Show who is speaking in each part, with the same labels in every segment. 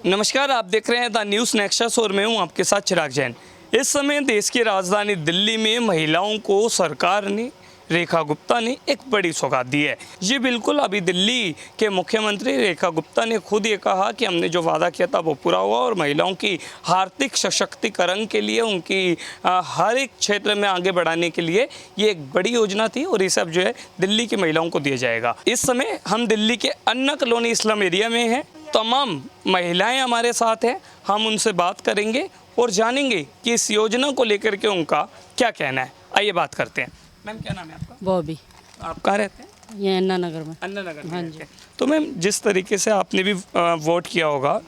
Speaker 1: नमस्कार, आप देख रहे हैं द न्यूज़ नेक्सस और मैं हूं आपके साथ चिराग जैन। इस समय देश की राजधानी दिल्ली में महिलाओं को सरकार ने, रेखा गुप्ता ने एक बड़ी सौगात दी है। ये बिल्कुल अभी दिल्ली के मुख्यमंत्री रेखा गुप्ता ने खुद ये कहा कि हमने जो वादा किया था वो पूरा हुआ और महिलाओं की आर्थिक सशक्तिकरण के लिए, उनकी हर एक क्षेत्र में आगे बढ़ाने के लिए ये एक बड़ी योजना थी और ये सब जो है दिल्ली की महिलाओं को दिया जाएगा। इस समय हम दिल्ली के अन्ना कॉलोनी इस्लाम एरिया में हैं। तमाम महिलाएं हमारे साथ हैं, हम उनसे बात करेंगे और जानेंगे कि इस योजना को लेकर के उनका क्या कहना है। आइए बात करते हैं। मैम, क्या नाम है आपका?
Speaker 2: बॉबी।
Speaker 1: आप कहाँ रहते हैं?
Speaker 2: ये अन्ना नगर में।
Speaker 1: अन्ना नगर में।
Speaker 2: हाँ
Speaker 1: रहते हैं। तो मैम, जिस तरीके से आपने भी वोट किया होगा,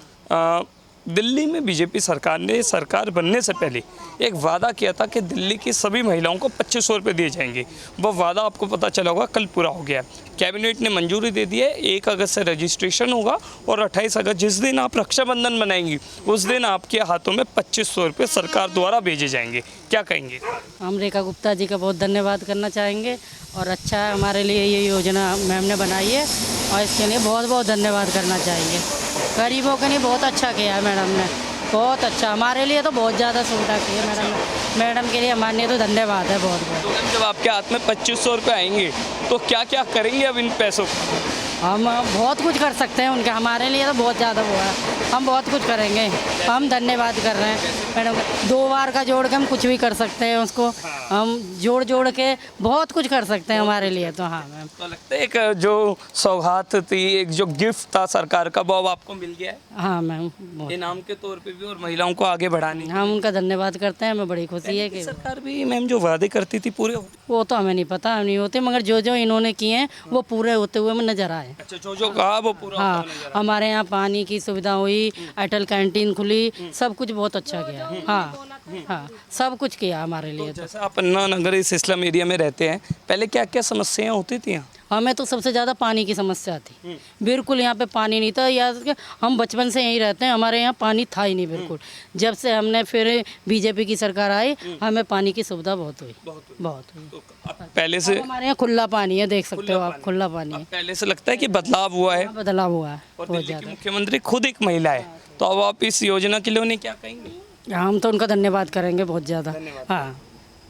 Speaker 1: दिल्ली में बीजेपी सरकार ने सरकार बनने से पहले एक वादा किया था कि दिल्ली की सभी महिलाओं को 2500 रुपये दिए जाएंगे। वह वादा आपको पता चला होगा कल पूरा हो गया। कैबिनेट ने मंजूरी दे दी है। 1 अगस्त से रजिस्ट्रेशन होगा और 28 अगस्त जिस दिन आप रक्षाबंधन मनाएंगी उस दिन आपके हाथों में 2500 रुपये सरकार द्वारा भेजे जाएंगे। क्या कहेंगे?
Speaker 2: हम रेखा गुप्ता जी का बहुत धन्यवाद करना चाहेंगे और अच्छा है हमारे लिए ये योजना मैम ने बनाई है और इसके लिए बहुत बहुत धन्यवाद करना चाहेंगे। गरीबों के लिए बहुत अच्छा किया है मैडम ने, बहुत अच्छा। हमारे लिए तो बहुत ज़्यादा सुविधा की है मैडम ने। मैडम के लिए हमारे लिए तो धन्यवाद है बहुत बहुत।
Speaker 1: तो मैम, जब आपके हाथ में 2500 रुपये आएंगे तो क्या क्या करेंगे अब इन पैसों को?
Speaker 2: हम बहुत कुछ कर सकते हैं उनके, हमारे लिए तो बहुत ज़्यादा हुआ है। हम बहुत कुछ करेंगे। हम धन्यवाद कर रहे हैं मैडम का। 2 बार का जोड़ के हम कुछ भी कर सकते हैं उसको। हम जोड़ के बहुत कुछ कर सकते हैं हमारे लिए तो। हाँ मैम,
Speaker 1: तो लगता है एक जो सौगात थी, एक जो गिफ्ट था सरकार का, वो अब आपको मिल गया है
Speaker 2: हाँ मैम।
Speaker 1: इनाम के तौर पे भी और महिलाओं को आगे बढ़ाने।
Speaker 2: हम उनका धन्यवाद करते हैं। हमें बड़ी खुशी है कि
Speaker 1: सरकार भी मैम जो वादे करती थी पूरे होते।
Speaker 2: वो तो हमें नहीं पता, हम नहीं होते, मगर जो जो इन्होंने किए हैं वो पूरे होते हुए हमें नजर आए।
Speaker 1: अच्छा, जो कहा वो पूरा
Speaker 2: हाँ,
Speaker 1: होता नजर आया।
Speaker 2: हमारे यहाँ पानी की सुविधा हुई, अटल कैंटीन खुली, सब कुछ बहुत अच्छा किया। हाँ हाँ, सब कुछ किया हमारे लिए तो।
Speaker 1: जैसे आप अन्ना नगर इस इस्लाम एरिया में रहते हैं, पहले क्या क्या समस्याएं होती थी यहाँ?
Speaker 2: हमें तो सबसे ज़्यादा पानी की समस्या थी। बिल्कुल यहाँ पे पानी नहीं था। या हम बचपन से यहीं रहते हैं, हमारे यहाँ पानी था ही नहीं बिल्कुल। जब से हमने फिर बीजेपी की सरकार आई, हमें पानी की सुविधा बहुत हुई, बहुत हुई।
Speaker 1: तो अब पहले से
Speaker 2: हमारे यहाँ खुला पानी है, देख सकते हो आप, खुला पानी है।
Speaker 1: पहले से लगता है कि बदलाव हुआ है
Speaker 2: बदलाव हुआ है
Speaker 1: और
Speaker 2: बहुत
Speaker 1: दिल्ली की
Speaker 2: ज़्यादा।
Speaker 1: मुख्यमंत्री खुद एक महिला है, तो अब आप इस योजना के लिए उन्हें क्या कहेंगे?
Speaker 2: हम तो उनका धन्यवाद करेंगे बहुत ज़्यादा। हाँ,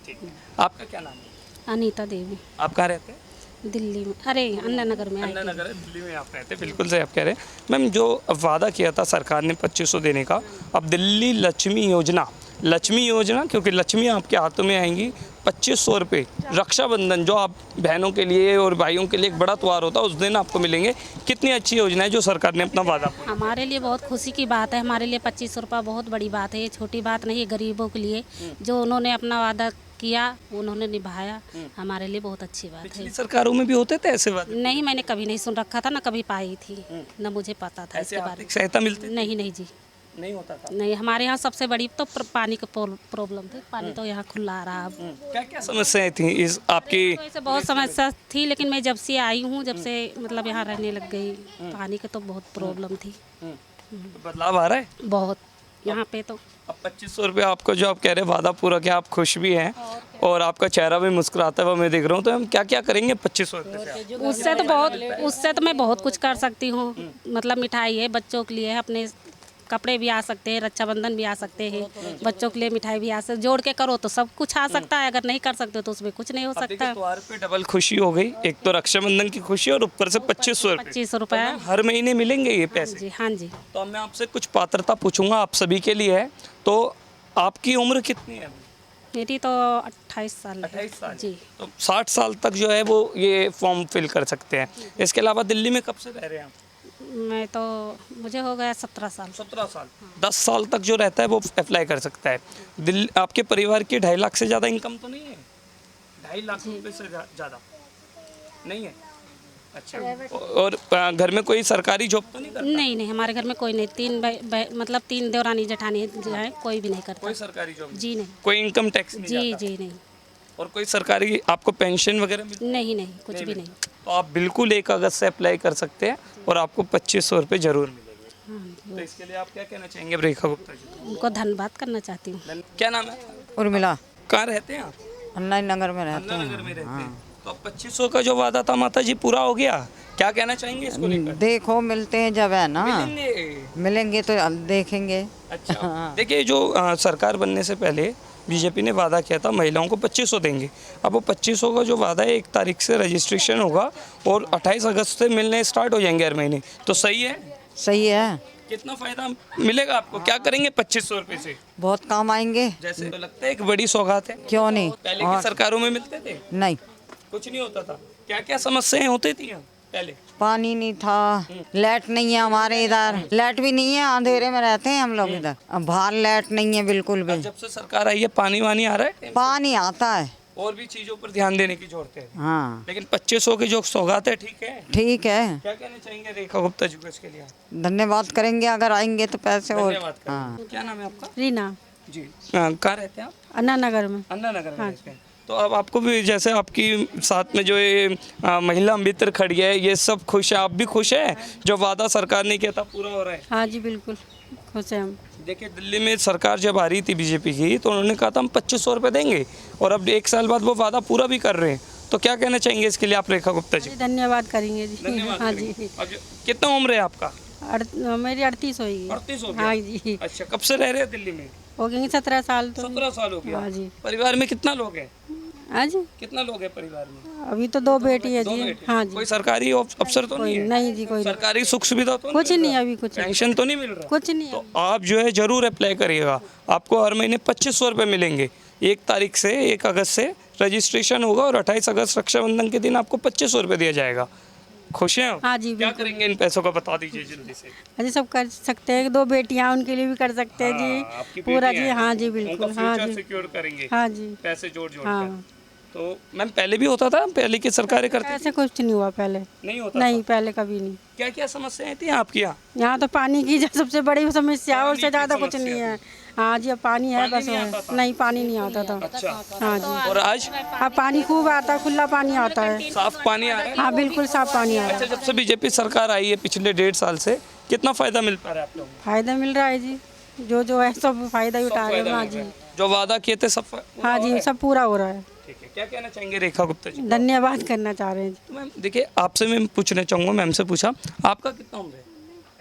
Speaker 1: ठीक है। आपका क्या नाम है?
Speaker 3: अनीता देवी,
Speaker 1: आप कहाँ रहते हैं?
Speaker 3: दिल्ली में। अरे अन्ना नगर में आई
Speaker 1: अन्ना
Speaker 3: थी।
Speaker 1: नगर है, दिल्ली में आप रहते हैं। बिल्कुल सही आप कह रहे हैं मैम। जो वादा किया था सरकार ने 2500 देने का, अब दिल्ली लक्ष्मी योजना क्योंकि लक्ष्मी आपके हाथों में आएंगी। 2500 रुपये रक्षाबंधन, जो आप बहनों के लिए और भाइयों के लिए एक बड़ा त्यौहार होता है, उस दिन आपको मिलेंगे। कितनी अच्छी योजना है जो सरकार ने अपना वादा।
Speaker 3: हमारे लिए बहुत खुशी की बात है। हमारे लिए 2500 रुपये बहुत बड़ी बात है। ये छोटी बात नहीं है गरीबों के लिए। जो उन्होंने अपना वादा किया उन्होंने निभाया, हमारे लिए बहुत अच्छी बात है।
Speaker 1: पिछली सरकारों में भी होते थे ऐसे वादे?
Speaker 3: नहीं, मैंने कभी नहीं सुन रखा था, ना कभी पाई थी, ना मुझे पता था
Speaker 1: ऐसे
Speaker 3: इसके बारे
Speaker 1: आर्थिक सहायता मिलती
Speaker 3: में। नहीं नहीं जी,
Speaker 1: नहीं होता था।
Speaker 3: नहीं। हमारे यहाँ सबसे बड़ी तो पानी का प्रॉब्लम थी। पानी तो यहाँ खुला आ रहा अब।
Speaker 1: क्या क्या समस्याएं थी इस आपकी?
Speaker 3: तो ऐसे बहुत समस्या थी, लेकिन मैं जब से आई हूँ, जब से मतलब यहाँ रहने लग गई, पानी की तो बहुत प्रॉब्लम थी।
Speaker 1: बदलाव आ रहा है
Speaker 3: बहुत यहाँ पे तो।
Speaker 1: अब 2500 रुपये आपको जो आप कह रहे हैं वादा पूरा किया, आप खुश भी हैं और आपका चेहरा भी मुस्कुराता है, वो मैं देख रहा हूँ। तो हम क्या क्या करेंगे 2500 रुपये से?
Speaker 3: उससे तो मैं बहुत कुछ कर सकती हूँ। मतलब मिठाई है बच्चों के लिए, अपने कपड़े भी आ सकते हैं, रक्षाबंधन भी आ सकते हैं, बच्चों के लिए मिठाई भी आ सकती। जोड़ के करो तो सब कुछ आ सकता है, अगर नहीं कर सकते तो उसमें कुछ नहीं हो सकता।
Speaker 1: त्योहार पे डबल खुशी हो गई, एक तो रक्षाबंधन की खुशी और ऊपर से 2500 रुपये।
Speaker 3: 2500 रुपये
Speaker 1: हर महीने मिलेंगे ये पैसे?
Speaker 3: जी हाँ जी।
Speaker 1: तो अब मैं आपसे कुछ पात्रता पूछूंगा, आप सभी के लिए है। तो आपकी उम्र कितनी है?
Speaker 3: मेरी तो 28 साल है।
Speaker 1: 28 साल
Speaker 3: जी।
Speaker 1: तो 60 साल तक जो है वो ये फॉर्म फिल कर सकते हैं। इसके अलावा दिल्ली में कब से रह रहे हैं आप?
Speaker 3: मैं तो, मुझे हो गया 17 साल।
Speaker 1: 17 साल। 10 साल तक जो रहता है वो अप्लाई कर सकता है। दिल्ली आपके परिवार की 2.5 लाख से ज़्यादा इनकम तो नहीं है? 2.5 लाख रुपये से ज़्यादा नहीं है? अच्छा। और घर में कोई सरकारी जॉब तो नहीं करता?
Speaker 3: नहीं नहीं, हमारे घर में कोई नहीं। मतलब 3 देवरानी जेठानी जो है, कोई भी नहीं करता।
Speaker 1: कोई सरकारी जॉब
Speaker 3: जी नहीं।
Speaker 1: कोई इनकम टैक्स नहीं
Speaker 3: जी
Speaker 1: जाता?
Speaker 3: जी नहीं।
Speaker 1: और कोई सरकारी आपको पेंशन वगैरह मिलती?
Speaker 3: नहीं नहीं, कुछ भी नहीं।
Speaker 1: तो आप बिल्कुल 1 अगस्त से अप्लाई कर सकते हैं और आपको 2500 रुपये जरूर मिलेंगे।
Speaker 3: हाँ,
Speaker 1: तो इसके लिए आप क्या कहना चाहेंगे रेखा गुप्ता जी?
Speaker 3: उनको धन्यवाद करना चाहती हूँ।
Speaker 1: क्या नाम है?
Speaker 4: उर्मिला।
Speaker 1: कहाँ रहते हैं आप?
Speaker 4: अन्ना नगर में रहते
Speaker 1: अन्ना
Speaker 4: हैं।
Speaker 1: नगर में रहते हैं। तो 2500 का जो वादा था माता जी पूरा हो गया? क्या कहना चाहेंगे इसको लेकर?
Speaker 4: देखो मिलते हैं जब है ना,
Speaker 1: मिलेंगे।
Speaker 4: मिलेंगे तो देखेंगे।
Speaker 1: अच्छा देखिए, जो सरकार बनने से पहले बीजेपी ने वादा किया था महिलाओं को 2500 देंगे। अब वो 2500 का जो वादा है 1 तारीख से रजिस्ट्रेशन होगा और 28 अगस्त से मिलने स्टार्ट हो जाएंगे हर महीने। तो सही है?
Speaker 4: सही है,
Speaker 1: कितना फायदा मिलेगा आपको? क्या करेंगे 2500 रुपये से?
Speaker 4: बहुत काम आएंगे।
Speaker 1: जैसे तो लगता है एक बड़ी सौगात है।
Speaker 4: क्यों नहीं?
Speaker 1: पहले की सरकारों में मिलते थे?
Speaker 4: नहीं,
Speaker 1: कुछ नहीं होता था। क्या क्या समस्याएं होती थी यहाँ पहले?
Speaker 4: पानी नहीं था, लाइट नहीं है हमारे इधर, लाइट भी नहीं है, अंधेरे में रहते हैं हम लोग इधर। अब बाहर लाइट नहीं है बिल्कुल भी।
Speaker 1: जब से सरकार आई है पानी वानी आ रहा है?
Speaker 4: पानी आता है।
Speaker 1: और भी चीजों पर ध्यान देने की जरूरत है।
Speaker 4: हाँ
Speaker 1: लेकिन 2500 की जो सौगात है ठीक है।
Speaker 4: ठीक है,
Speaker 1: क्या कहना चाहेंगे रेखा गुप्ता जी को इसके लिए?
Speaker 4: धन्यवाद करेंगे अगर आएंगे तो पैसे। और
Speaker 1: धन्यवाद करेंगे।
Speaker 4: हाँ,
Speaker 1: क्या नाम है आपका?
Speaker 3: रीना,
Speaker 1: जी कहाँ रहते हैं आप?
Speaker 3: अन्ना नगर में।
Speaker 1: अन्ना नगर में रहते हैं। तो अब आपको भी जैसे आपकी साथ में जो ये महिला मित्र खड़ी है, ये सब खुश है? आप भी खुश है जो वादा सरकार ने किया था पूरा हो रहा है?
Speaker 3: हाँ जी बिल्कुल खुश हैं हम।
Speaker 1: देखिए, दिल्ली में सरकार जब आ रही थी बीजेपी की तो उन्होंने कहा था हम 2500 रुपये देंगे और अब 1 साल बाद वो वादा पूरा भी कर रहे हैं। तो क्या कहना चाहेंगे इसके लिए आप रेखा गुप्ता जी?
Speaker 3: धन्यवाद करेंगे जी।
Speaker 1: धन्यवाद
Speaker 3: हाँ
Speaker 1: करेंगे।
Speaker 3: जी।
Speaker 1: अब कितना उम्र है आपका?
Speaker 3: मेरी 38 होगी।
Speaker 1: 38 हो गया?
Speaker 3: हाँ जी,
Speaker 1: अच्छा, कब से रह रहे हैं दिल्ली में?
Speaker 3: हो गएंगे 17 साल तो।
Speaker 1: 17 साल हो गया।
Speaker 3: हाँ जी।
Speaker 1: परिवार में कितना लोग हैं?
Speaker 3: हाँ जी,
Speaker 1: कितना लोग हैं परिवार में?
Speaker 3: अभी तो 2 बेटी है
Speaker 1: दो
Speaker 3: जी।
Speaker 1: बेटे।
Speaker 3: हाँ जी।
Speaker 1: कोई सरकारी अफसर तो नहीं है?
Speaker 3: नहीं जी, कोई
Speaker 1: सरकारी सुख सुविधा तो
Speaker 3: कुछ
Speaker 1: मिल
Speaker 3: नहीं,
Speaker 1: रहा?
Speaker 3: अभी कुछ नहीं।
Speaker 1: पेंशन तो नहीं मिल रहा?
Speaker 3: कुछ नहीं
Speaker 1: तो आप जो है जरूर अप्लाई करिएगा। आपको हर महीने 2500 रुपये मिलेंगे। 1 तारीख से 1 अगस्त से रजिस्ट्रेशन होगा और 28 अगस्त रक्षाबंधन के दिन आपको 2500 रुपये दिया जाएगा। खुश हैं आप?
Speaker 3: हाँ जी
Speaker 1: क्या
Speaker 3: बिल्कुल।
Speaker 1: करेंगे इन पैसों का बता दीजिए जल्दी से।
Speaker 3: अजी सब कर सकते हैं, 2 बेटियां उनके लिए भी कर सकते हैं
Speaker 1: हाँ, आपकी
Speaker 3: जी पूरा
Speaker 1: बेटी
Speaker 3: जी।
Speaker 1: है।
Speaker 3: हाँ जी
Speaker 1: उनका
Speaker 3: बिल्कुल। हाँ
Speaker 1: फ्यूचर
Speaker 3: जी,
Speaker 1: सिक्योर करेंगे
Speaker 3: हाँ जी।
Speaker 1: पैसे जोड़ जोड़
Speaker 3: हाँ।
Speaker 1: कर। तो मैम पहले भी होता था? पहले की सरकारें करती
Speaker 3: ऐसे कुछ नहीं हुआ पहले।
Speaker 1: नहीं होता
Speaker 3: नहीं, पहले कभी नहीं।
Speaker 1: क्या क्या समस्याएं थी आपकी यहाँ?
Speaker 3: यहाँ तो पानी की जो सबसे बड़ी समस्या है,
Speaker 1: पानी
Speaker 3: उससे
Speaker 1: की
Speaker 3: ज़्यादा कुछ
Speaker 1: समस्या
Speaker 3: नहीं है। हाँ जी, अब पानी है
Speaker 1: पानी
Speaker 3: बस।
Speaker 1: नहीं आता था?
Speaker 3: नहीं, पानी नहीं आता था।
Speaker 1: अच्छा,
Speaker 3: हाँ जी,
Speaker 1: और आज
Speaker 3: अब पानी खूब आता है, खुला पानी आता है।
Speaker 1: साफ पानी आ रहा है?
Speaker 3: हाँ बिल्कुल साफ पानी आ रहा है।
Speaker 1: अच्छा, जब से बीजेपी सरकार आई है पिछले 1.5 साल से कितना फायदा मिल पा रहा है आप लोगों को?
Speaker 3: फायदा मिल रहा है जी, जो है सब फायदा ही उठा रहे हैं। हाँ जी,
Speaker 1: जो वादा किए थे सब
Speaker 3: हाँ जी, सब पूरा हो रहा है।
Speaker 1: ठीक है। क्या कहना चाहेंगे रेखा गुप्ता जी?
Speaker 3: धन्यवाद करना चाह रहे हैं जी।
Speaker 1: तो मैम देखिए, आपसे मैं पूछना चाहूँगा, मैम से पूछा आपका कितना उम्र है?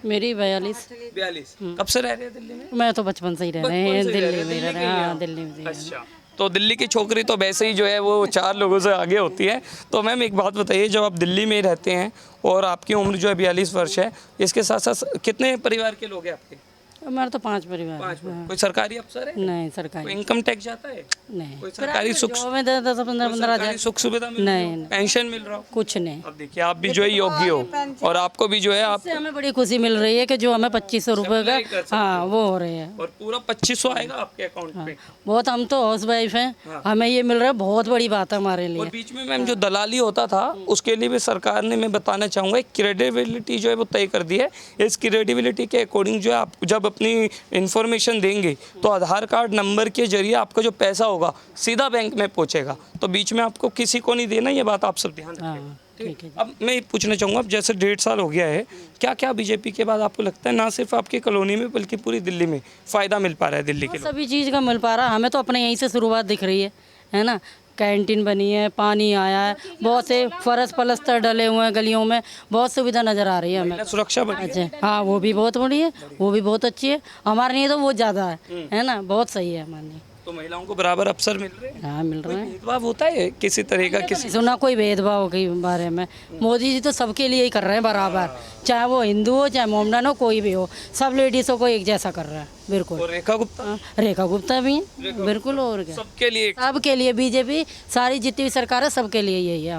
Speaker 2: मेरी 42।
Speaker 1: 42। कब से रह रहे हैं दिल्ली में?
Speaker 2: मैं तो बचपन से ही रह रहे
Speaker 1: बचपन
Speaker 2: हैं
Speaker 1: से ही रह रहे
Speaker 2: दिल्ली
Speaker 1: हैं,
Speaker 2: में
Speaker 1: दिल्ली
Speaker 2: रह
Speaker 1: के
Speaker 2: रहे
Speaker 1: ही
Speaker 2: हैं।
Speaker 1: हैं
Speaker 2: हाँ,
Speaker 1: आप?
Speaker 2: दिल्ली में ही रह रहे हैं।
Speaker 1: अच्छा, तो दिल्ली की छोकरी तो वैसे ही जो है वो 4 लोगों से आगे होती है। तो मैम एक बात बताइए, जब आप दिल्ली में ही रहते हैं और आपकी उम्र जो है 42 वर्ष है, इसके साथ साथ कितने परिवार के लोग हैं आपके?
Speaker 2: हमारे तो 5 परिवार
Speaker 1: 5।
Speaker 2: हैं।
Speaker 1: कोई सरकारी अफसर है?
Speaker 2: नहीं,
Speaker 1: कोई
Speaker 2: सरकारी
Speaker 1: इनकम टैक्स जाता है?
Speaker 2: नहीं।
Speaker 1: कोई सरकारी सुख
Speaker 2: जो में 10-15
Speaker 1: सरकारी सुख सुविधा मिल रही हो?
Speaker 2: नहीं।
Speaker 1: पेंशन मिल रहा हो?
Speaker 2: कुछ नहीं।
Speaker 1: अब देखिए, आप भी जो है योग्य हो और आपको भी जो है आप
Speaker 2: इससे हमें बड़ी खुशी मिल रही है कि जो हमें 2500 रुपये
Speaker 1: अप्लाई कर सकते
Speaker 2: का हाँ वो हो रहे हैं।
Speaker 1: और पूरा 2500 आएगा आपके अकाउंट पे।
Speaker 2: बहुत, हम तो हाउस वाइफ हैं,
Speaker 1: हाँ।
Speaker 2: हमें ये मिल रहा है, बहुत बड़ी बात है हमारे
Speaker 1: और
Speaker 2: लिए।
Speaker 1: बीच में मैम जो दलाली होता था उसके लिए भी सरकार ने, मैं बताना चाहूँगा, एक क्रेडिबिलिटी जो है वो तय कर दी है। इस क्रेडिबिलिटी के अकॉर्डिंग जो है आप जब अपनी इन्फॉर्मेशन देंगे तो आधार कार्ड नंबर के जरिए आपका जो पैसा होगा सीधा बैंक में पहुँचेगा। तो बीच में आपको किसी को नहीं देना, ये बात आप सब ध्यान रखें।
Speaker 2: हाँ, ठीक है।
Speaker 1: अब मैं पूछना चाहूँगा, अब जैसे 1.5 साल हो गया है, क्या क्या बीजेपी के बाद आपको लगता है ना सिर्फ आपकी कॉलोनी में बल्कि पूरी दिल्ली में फ़ायदा मिल पा रहा है दिल्ली के लोग?
Speaker 2: सभी चीज़ का मिल पा रहा है हमें तो, अपने यहीं से शुरुआत दिख रही है ना। कैंटीन बनी है, पानी आया है, बहुत से फर्श पलस्तर डले हुए हैं गलियों में, बहुत सुविधा नज़र आ रही है हमें।
Speaker 1: महिला सुरक्षा बढ़ी है?
Speaker 2: अच्छा, हाँ वो भी बहुत बड़ी है, वो भी बहुत अच्छी है। हमारे लिए तो वो ज़्यादा है ना, बहुत सही है हमारे लिए।
Speaker 1: तो महिलाओं को बराबर अवसर मिल रहे हैं?
Speaker 2: हाँ मिल रहे हैं।
Speaker 1: भेदभाव होता है किसी तरह का? किसी
Speaker 2: सुना कोई भेदभाव के बारे में? मोदी जी तो सबके लिए ही कर रहे हैं बराबर, चाहे वो हिंदू हो चाहे मोमडन हो, कोई भी हो, सब लेडीज़ों को एक जैसा कर रहा है बिल्कुल।
Speaker 1: और रेखा गुप्ता
Speaker 2: हाँ, रेखा गुप्ता भी बिल्कुल। और क्या,
Speaker 1: सबके लिए
Speaker 2: सबके लिए बीजेपी सारी जितनी भी सरकार है सबके लिए यही है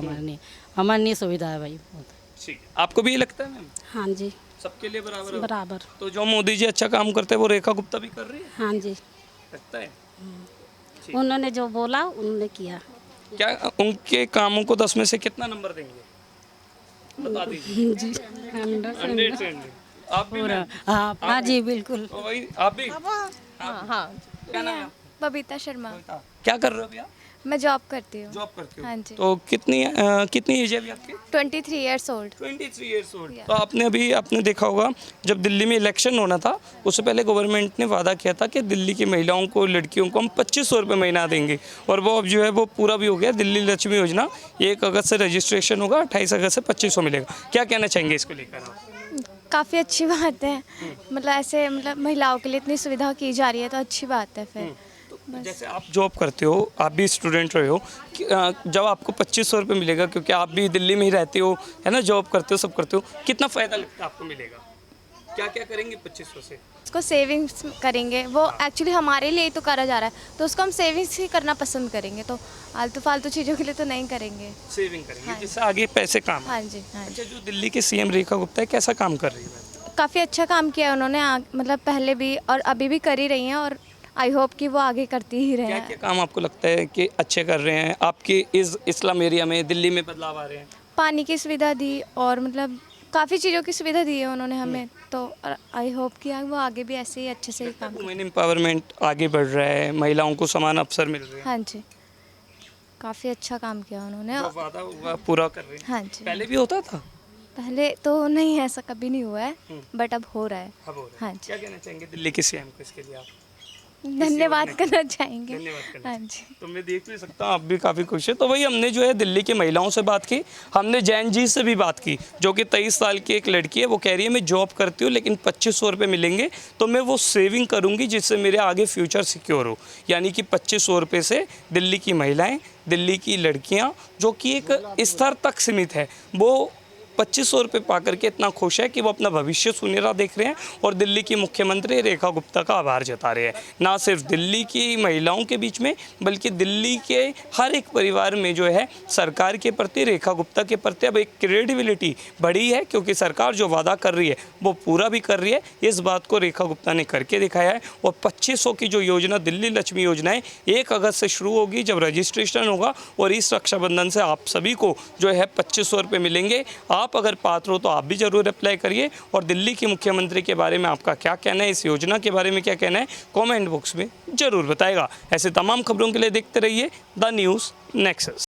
Speaker 2: हमारे लिए सुविधा है भाई बहुत।
Speaker 1: ठीक है। आपको भी ये लगता है मैम
Speaker 3: हाँ जी,
Speaker 1: सबके लिए बराबर है?
Speaker 3: बराबर।
Speaker 1: तो जो मोदी जी अच्छा काम करते हैं वो रेखा गुप्ता भी कर रही है,
Speaker 3: हाँ जी,
Speaker 1: लगता है?
Speaker 3: उन्होंने जो बोला उन्होंने किया।
Speaker 1: क्या उनके कामों को 10 में से कितना नंबर देंगे, बता दीजिए।
Speaker 3: जी
Speaker 1: 100 से 100। आप भी मैम?
Speaker 3: हाँ जी बिल्कुल।
Speaker 1: तो वही आप भी?
Speaker 5: हाँ हाँ,
Speaker 1: क्या नाम है?
Speaker 5: बबीता शर्मा।
Speaker 1: क्या कर रहे हो अभी आप?
Speaker 5: मैं जॉब करती हूँ।
Speaker 1: जॉब करते हो?
Speaker 5: हाँ जी।
Speaker 1: तो कितनी एज है अभी आपकी?
Speaker 5: 23 ईयर्स ओल्ड।
Speaker 1: 23 years old. तो आपने देखा होगा जब दिल्ली में इलेक्शन होना था उससे पहले गवर्नमेंट ने वादा किया था कि दिल्ली की महिलाओं को, लड़कियों को हम 2500 रुपये महीना देंगे, और वो अब जो है वो पूरा भी हो गया। दिल्ली लक्ष्मी योजना 1 अगस्त से रजिस्ट्रेशन होगा, 28 अगस्त से 2500 मिलेगा। क्या कहना चाहेंगे इसको लेकर आप?
Speaker 5: काफ़ी अच्छी बात है, मतलब ऐसे मतलब महिलाओं के लिए इतनी सुविधा की जा रही है तो अच्छी बात है फिर।
Speaker 1: जैसे आप जॉब करते हो, आप भी स्टूडेंट रहे हो, जब आपको 2500 रुपये मिलेगा, क्योंकि आप भी दिल्ली में ही रहते हो, है ना, जॉब करते हो, सब करते हो, कितना फ़ायदा लगता है आपको मिलेगा? क्या क्या करेंगे 2500 से?
Speaker 5: उसको सेविंग्स करेंगे, वो एक्चुअली हमारे लिए ही तो करा जा रहा है तो उसको हम सेविंग्स ही करना पसंद करेंगे, तो आलतू फालतू चीज़ों के लिए तो नहीं करेंगे।
Speaker 1: सेविंग करेंगे जिससे आगे पैसे काम आए।
Speaker 5: हाँ जी, हाँ जी।
Speaker 1: अच्छा, जो दिल्ली के सीएम रेखा गुप्ता है, कैसा काम कर रही है?
Speaker 5: काफ़ी अच्छा काम किया उन्होंने, मतलब पहले भी और अभी भी कर ही रही हैं, और आई होप कि वो आगे करती ही रहे।
Speaker 1: क्या क्या काम आपको लगता है कि अच्छे कर रहे हैं आपके इस इस्लाम एरिया में, दिल्ली में बदलाव आ रहे हैं?
Speaker 5: पानी की सुविधा दी और मतलब काफ़ी चीज़ों की सुविधा दी है उन्होंने हमें, तो आई होप कि वो आगे भी ऐसे ही अच्छे से ही काम
Speaker 1: वुमेन एम्पावरमेंट आगे बढ़ रहा है, महिलाओं को समान अवसर मिल रहे हैं,
Speaker 5: हाँ जी, काफ़ी अच्छा काम किया उन्होंने।
Speaker 1: जो वादा हुआ पूरा कर रहे हैं।
Speaker 5: हाँ जी,
Speaker 1: पहले भी होता था?
Speaker 5: पहले तो नहीं, ऐसा कभी नहीं हुआ है, बट अब हो रहा है।
Speaker 1: अब हो रहा है।
Speaker 5: हाँ जी,
Speaker 1: क्या कहना चाहेंगे दिल्ली के सीएम को इसके लिए आप?
Speaker 5: धन्यवाद करना चाहेंगे।
Speaker 1: धन्यवाद करना
Speaker 5: हाँ जी।
Speaker 1: तो मैं देख भी सकता हूँ आप भी काफ़ी खुश है। तो वही हमने जो है दिल्ली की महिलाओं से बात की, हमने जैन जी से भी बात की, जो कि 23 साल की एक लड़की है। वो कह रही है मैं जॉब करती हूँ लेकिन 2500 रुपये मिलेंगे तो मैं वो सेविंग करूँगी जिससे मेरे आगे फ्यूचर सिक्योर हो। यानी कि 2500 रुपये से दिल्ली की महिलाएँ, दिल्ली की लड़कियाँ, जो कि एक स्तर तक सीमित है, वो 2500 रुपये पा करके इतना खुश है कि वो अपना भविष्य सुनहरा देख रहे हैं और दिल्ली की मुख्यमंत्री रेखा गुप्ता का आभार जता रहे हैं। ना सिर्फ दिल्ली की महिलाओं के बीच में बल्कि दिल्ली के हर एक परिवार में जो है सरकार के प्रति, रेखा गुप्ता के प्रति अब एक क्रेडिबिलिटी बढ़ी है, क्योंकि सरकार जो वादा कर रही है वो पूरा भी कर रही है। इस बात को रेखा गुप्ता ने करके दिखाया है। और 2500 की जो योजना दिल्ली लक्ष्मी योजना है 1 अगस्त से शुरू होगी, जब रजिस्ट्रेशन होगा, और इस रक्षाबंधन से आप सभी को जो है 2500 रुपये मिलेंगे। आप अगर पात्र हो तो आप भी ज़रूर अप्लाई करिए। और दिल्ली की मुख्यमंत्री के बारे में आपका क्या कहना है, इस योजना के बारे में क्या कहना है, कमेंट बॉक्स में ज़रूर बताएगा। ऐसे तमाम खबरों के लिए देखते रहिए द न्यूज़ नेक्सस।